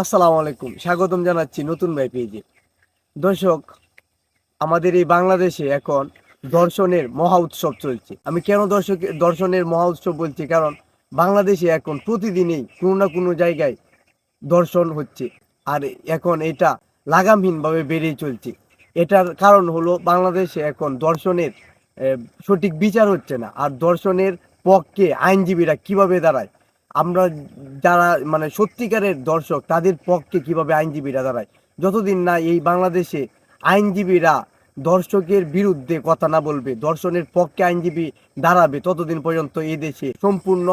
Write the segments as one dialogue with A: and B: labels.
A: আসসালামু আলাইকুম, স্বাগতম জানাচ্ছি নতুন ভাই পেজে। দর্শক, আমাদের এই বাংলাদেশে এখন দর্শনের মহা উৎসব চলছে। আমি কেন দর্শনের মহা উৎসব বলছি, কারণ বাংলাদেশে এখন প্রতিদিনই কোনো না কোনো জায়গায় দর্শন হচ্ছে। আর এখন এটা লাগামহীনভাবে বেড়েই চলছে। এটার কারণ হলো বাংলাদেশে এখন দর্শনের সঠিক বিচার হচ্ছে না। আর দর্শনের পক্ষে আইনজীবীরা কিভাবে দাঁড়ায়, আমরা যারা মানে সত্যিকারের দর্শক তাদের পক্ষে কিভাবে আইনজীবীরা দাঁড়ায়, যতদিন না এই বাংলাদেশে আইনজীবীরা দর্শকের বিরুদ্ধে কথা না বলবে, দর্শনের পক্ষে আইনজীবী দাঁড়াবে, ততদিন পর্যন্ত এই দেশে সম্পূর্ণ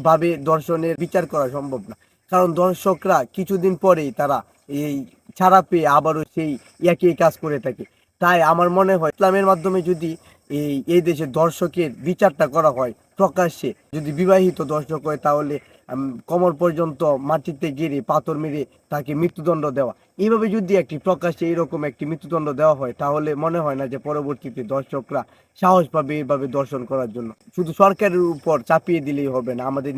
A: ভাবে দর্শনের বিচার করা সম্ভব না। কারণ দর্শকরা কিছুদিন পরেই তারা এই ছাড়া পেয়ে আবারও সেই একই কাজ করে থাকে। তাই আমার মনে হয় ইসলামের মাধ্যমে যদি এই দেশে দর্শকের বিচারটা করা হয় প্রকাশ্যে, যদি বিবাহিত দর্শক হয় তাহলে কোমর পর্যন্ত মাটিতে গেড়ে পাথর মেরে তাকে মৃত্যুদণ্ড দেওয়া, এইভাবে যদি একটি প্রকাশ্যে এইরকম একটি মৃত্যুদণ্ড দেওয়া হয়, তাহলে মনে হয় না যে পরবর্তীতে দর্শকরা সাহস পাবে এইভাবে দর্শন করার জন্য। শুধু সরকারের উপর চাপিয়ে দিলেই হবে না, আমাদের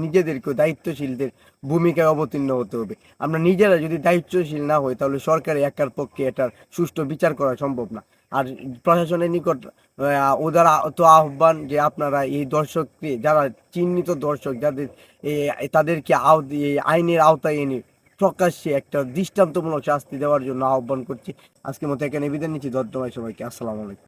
A: নিজেদেরকেও দায়িত্বশীলদের ভূমিকায় অবতীর্ণ হতে হবে। আমরা নিজেরা যদি দায়িত্বশীল না হই, তাহলে সরকারের একার পক্ষে এটার সুষ্ঠু বিচার করা সম্ভব না। আর প্রশাসনের নিকট ওদের তো আহ্বান যে আপনারা এই দর্শককে, যারা চিহ্নিত দর্শক যাদের তাদেরকে এই আইনের আওতায় এনে প্রকাশ্যে একটা দৃষ্টান্তমূলক শাস্তি দেওয়ার জন্য আহ্বান করছি। আজকের মতো এখানে বিদায় নিচ্ছি। ধন্যবাদ সবাইকে। আসসালামু আলাইকুম।